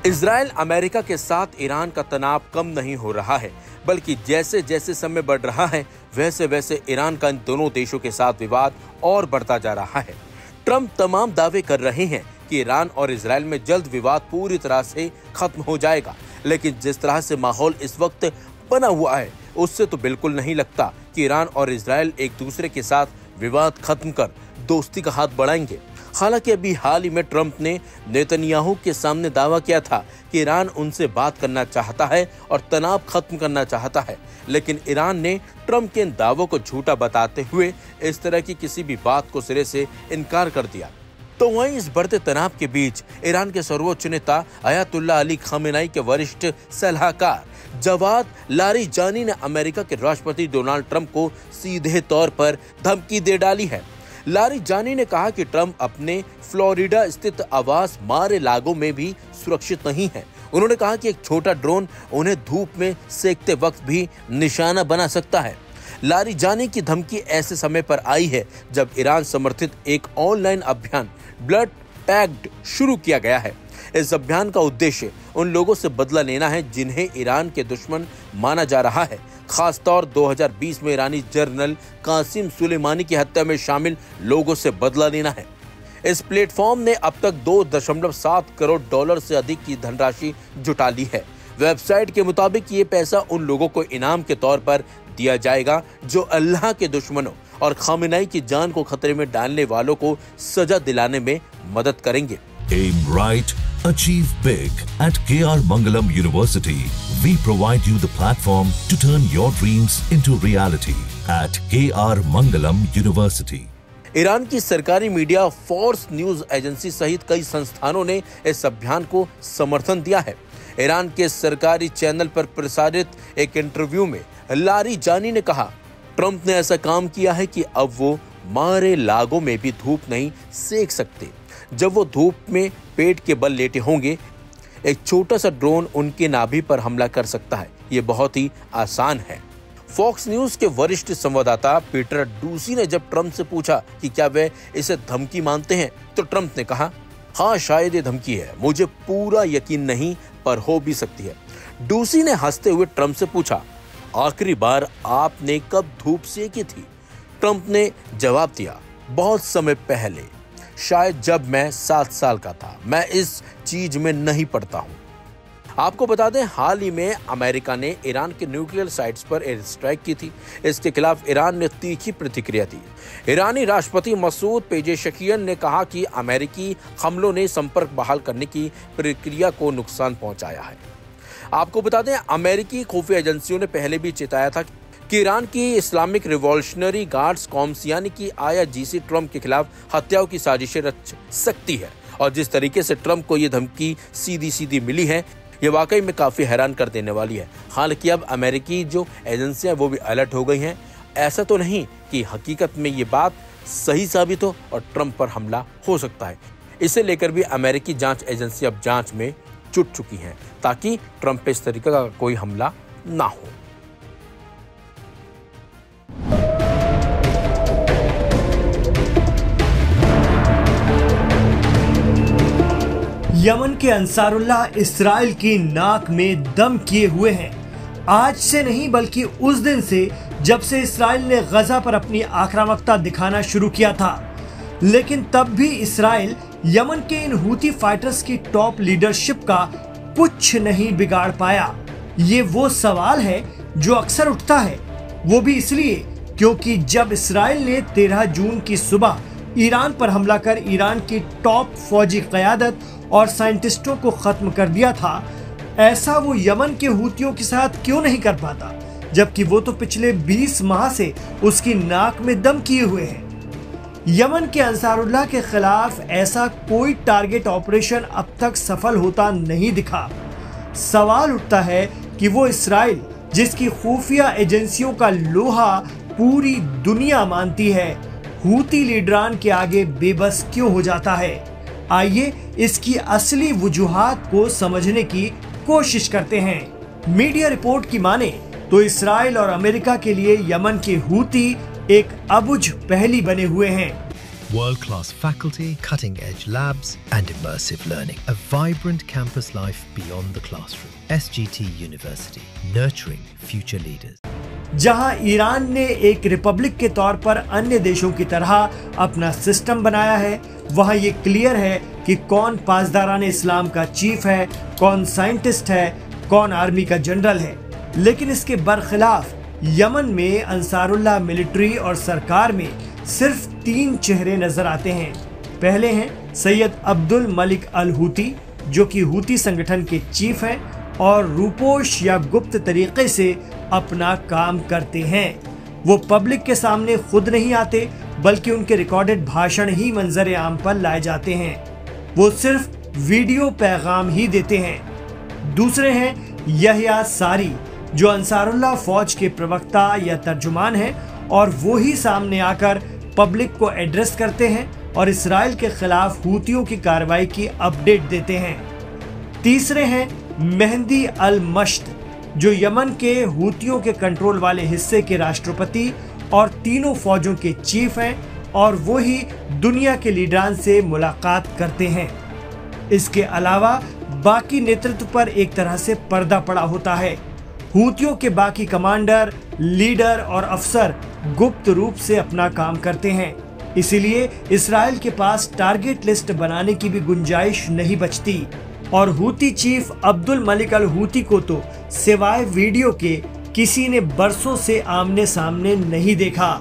Israel America के साथ Iran का तनाव कम नहीं हो रहा है, बल्कि जैसे जैसे समय बढ़ रहा है वैसे वैसे ईरान का इन दोनों देशों के साथ विवाद और बढ़ता जा रहा है। ट्रंप तमाम दावे कर रहे हैं कि ईरान और इजराइल में जल्द विवाद पूरी तरह से खत्म हो जाएगा, लेकिन जिस तरह से माहौल इस वक्त बना हुआ है उससे तो बिल्कुल नहीं लगता कि ईरान और इजराइल एक दूसरे के साथ विवाद खत्म कर दोस्ती का हाथ बढ़ाएंगे। हालांकि अभी हाल ही में ट्रंप ने नेतन्याहू के सामने दावा किया था कि ईरान उनसे बात करना चाहता है और तनाव खत्म करना चाहता है, लेकिन ईरान ने ट्रंप के इन दावों को झूठा बताते हुए इस तरह की किसी भी बात को सिरे से इनकार कर दिया। तो वहीं इस बढ़ते तनाव के बीच ईरान के सर्वोच्च नेता अयातुल्लाह अली खामेनेई के वरिष्ठ सलाहकार जवाद लारिजानी ने अमेरिका के राष्ट्रपति डोनाल्ड ट्रंप को सीधे तौर पर धमकी दे डाली है। लारिजानी ने कहा कि ट्रंप अपने फ्लोरिडा स्थित आवास मार ए लागो में भी सुरक्षित नहीं है। उन्होंने कहा कि एक छोटा ड्रोन उन्हें धूप में सेकते वक्त भी निशाना बना सकता है। लारिजानी की धमकी ऐसे समय पर आई है जब ईरान समर्थित एक ऑनलाइन अभियान ब्लड पैक्ट शुरू किया गया है। इस अभियान का उद्देश्य उन लोगों से बदला लेना है जिन्हें ईरान के दुश्मन माना जा रहा है। खासतौर 2020 में ईरानी जनरल कासिम सुलेमानी की हत्या में शामिल लोगों से बदला लेना है। इस प्लेटफॉर्म ने अब तक 2.7 करोड़ डॉलर से अधिक की धनराशि जुटा ली है। वेबसाइट के मुताबिक ये पैसा उन लोगों को इनाम के तौर पर दिया जाएगा जो अल्लाह के दुश्मनों और खामेनेई की जान को खतरे में डालने वालों को सजा दिलाने में मदद करेंगे। Aim right, achieve big. At KR Mangalam University, we provide you the platform to turn your dreams into reality. At KR Mangalam University. Iran की सरकारी मीडिया फोर्स न्यूज एजेंसी सहित कई संस्थानों ने इस अभियान को समर्थन दिया है। ईरान के सरकारी चैनल पर प्रसारित एक इंटरव्यू में लारिजानी ने कहा, ट्रंप ने ऐसा काम किया है कि अब वो मारे लागो में भी धूप नहीं सेक सकते। जब वो धूप में पेट के बल लेटे होंगे, एक छोटा सा ड्रोन उनके नाभि पर हमला कर सकता है। ये बहुत ही आसान है। फॉक्स न्यूज के वरिष्ठ संवाददाता पीटर डूसी ने जब ट्रंप से पूछा कि क्या वे इसे धमकी मानते हैं, तो ट्रंप ने कहा, हाँ शायद ये धमकी है, मुझे पूरा यकीन नहीं पर हो भी सकती है। डूसी ने हंसते हुए ट्रंप से पूछा, आखिरी बार आपने कब धूप सेकी थी? ट्रंप ने जवाब दिया, बहुत समय पहले, शायद जब मैं 7 साल का था। मैं इस चीज में नहीं पड़ता हूं। आपको बता दें, हाल ही में अमेरिका ने ईरान के न्यूक्लियर साइट्स पर एयर स्ट्राइक की थी। इसके खिलाफ ईरान ने तीखी प्रतिक्रिया दी। ईरानी राष्ट्रपति मसूद पेजेशकियन ने कहा कि अमेरिकी हमलों ने संपर्क बहाल करने की प्रक्रिया को नुकसान पहुंचाया है। आपको बता दें, अमेरिकी खुफिया एजेंसियों ने पहले भी चेताया था कि ईरान की इस्लामिक रिवॉल्यूशनरी गार्ड्स कॉम्स यानी कि IRGC ट्रंप के खिलाफ हत्याओं की साजिशें रच सकती है। और जिस तरीके से ट्रंप को ये धमकी सीधी सीधी मिली है, ये वाकई में काफी हैरान कर देने वाली है। हालांकि अब अमेरिकी जो एजेंसियां वो भी अलर्ट हो गई हैं। ऐसा तो नहीं कि हकीकत में ये बात सही साबित हो और ट्रंप पर हमला हो सकता है। इसे लेकर भी अमेरिकी जांच एजेंसी अब जांच में जुट चुकी हैं ताकि ट्रंप पे इस तरीके का कोई हमला ना हो। यमन के अंसारुल्लाह इस्राइल की नाक में दम किए हुए हैं। आज से नहीं बल्कि उस दिन से जब से इस्राइल ने गजा पर अपनी आक्रामकता दिखाना शुरू किया था। लेकिन तब भी इस्राइल यमन के इन हूती फाइटर्स की टॉप लीडरशिप का कुछ नहीं बिगाड़ पाया। ये वो सवाल है जो अक्सर उठता है, वो भी इसलिए क्योंकि जब इस्राइल ने 13 जून की सुबह ईरान पर हमला कर ईरान की टॉप फौजी क़यादत और साइंटिस्टों को खत्म कर दिया था, ऐसा वो यमन के हूतियों के साथ क्यों नहीं कर पाता, जबकि वो तो पिछले 20 माह से उसकी नाक में दम किए हुए हैं। यमन के अंसारुल्लाह के खिलाफ ऐसा कोई टारगेट ऑपरेशन अब तक सफल होता नहीं दिखा। सवाल उठता है कि वो इस्राइल जिसकी खुफिया एजेंसियों का लोहा पूरी दुनिया मानती है, हूती लीडरान के आगे बेबस क्यों हो जाता है। आइए इसकी असली वजूहात को समझने की कोशिश करते हैं। मीडिया रिपोर्ट की माने तो इस्राइल और अमेरिका के लिए यमन के हूती एक अबुझ पहेली बने हुए हैं। World-class faculty, cutting-edge labs and immersive learning. A vibrant campus life beyond the classroom. SGT University, nurturing future leaders. जहां ईरान ने एक रिपब्लिक के तौर पर अन्य देशों की तरह अपना सिस्टम बनाया है, वहां ये क्लियर है कि कौन पासदारान इस्लाम का चीफ है, कौन साइंटिस्ट है, कौन आर्मी का जनरल है। लेकिन इसके बरखिलाफ यमन में अंसारुल्लाह मिलिट्री और सरकार में सिर्फ 3 चेहरे नजर आते हैं। पहले हैं सैयद अब्दुल मलिक अल हूती, जो कि हूती संगठन के चीफ हैं और रूपोश या गुप्त तरीके से अपना काम करते हैं। वो पब्लिक के सामने खुद नहीं आते, बल्कि उनके रिकॉर्डेड भाषण ही मंजर आम पर लाए जाते हैं। वो सिर्फ वीडियो पैगाम ही देते हैं। दूसरे हैं यहया सारी, जो अंसारुल्लाह फौज के प्रवक्ता या तर्जुमान हैं और वो ही सामने आकर पब्लिक को एड्रेस करते हैं और इसराइल के खिलाफ हूतियों की कार्रवाई की अपडेट देते हैं। तीसरे हैं मेहंदी अल मश्त, जो यमन के हूतियों के कंट्रोल वाले हिस्से के राष्ट्रपति और तीनों फौजों के चीफ हैं और वो ही दुनिया के लीडरान से मुलाकात करते हैं। इसके अलावा बाकी नेतृत्व पर एक तरह से पर्दा पड़ा होता है। हूतियों के बाकी कमांडर, लीडर और अफसर गुप्त रूप से अपना काम करते हैं। इसीलिए इसराइल के पास टारगेट लिस्ट बनाने की भी गुंजाइश नहीं बचती और Houthi chief Abdul Malik al Houthi को तो सिवाय वीडियो के किसी ने बरसों से आमने सामने नहीं देखा।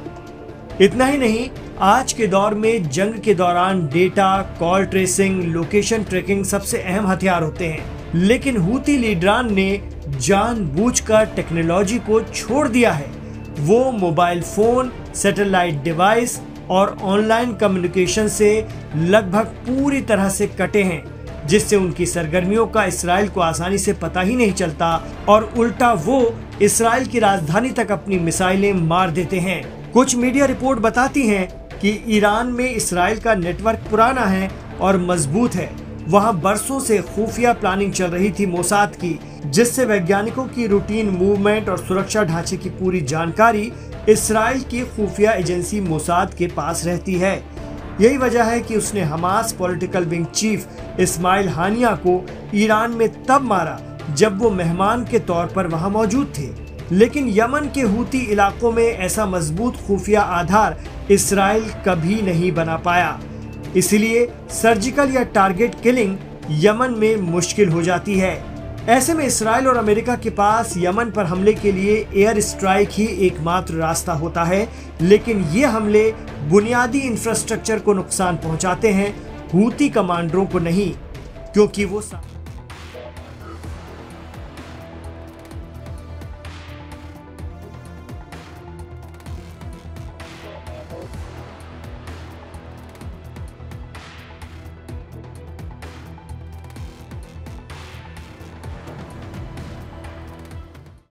इतना ही नहीं, आज के दौर में जंग के दौरान data, call tracing, location tracking सबसे अहम हथियार होते हैं, लेकिन हूती लीडरान ने जानबूझकर टेक्नोलॉजी को छोड़ दिया है। वो मोबाइल फोन, सैटेलाइट डिवाइस और ऑनलाइन कम्युनिकेशन से लगभग पूरी तरह से कटे हैं, जिससे उनकी सरगर्मियों का इसराइल को आसानी से पता ही नहीं चलता और उल्टा वो इसराइल की राजधानी तक अपनी मिसाइलें मार देते हैं। कुछ मीडिया रिपोर्ट बताती हैं कि ईरान में इसराइल का नेटवर्क पुराना है और मजबूत है। वहां बरसों से खुफिया प्लानिंग चल रही थी मोसाद की, जिससे वैज्ञानिकों की रूटीन मूवमेंट और सुरक्षा ढांचे की पूरी जानकारी इसराइल की खुफिया एजेंसी मोसाद के पास रहती है। यही वजह है कि उसने Hamas political wing chief Ismail Haniyeh को ईरान में तब मारा जब वो मेहमान के तौर पर वहां मौजूद थे। लेकिन यमन के हूती इलाकों में ऐसा मजबूत खुफिया आधार इसराइल कभी नहीं बना पाया। इसलिए सर्जिकल या टारगेट किलिंग यमन में मुश्किल हो जाती है। ऐसे में इसराइल और अमेरिका के पास यमन पर हमले के लिए एयर स्ट्राइक ही एकमात्र रास्ता होता है, लेकिन ये हमले बुनियादी इंफ्रास्ट्रक्चर को नुकसान पहुंचाते हैं, हूती कमांडरों को नहीं, क्योंकि वो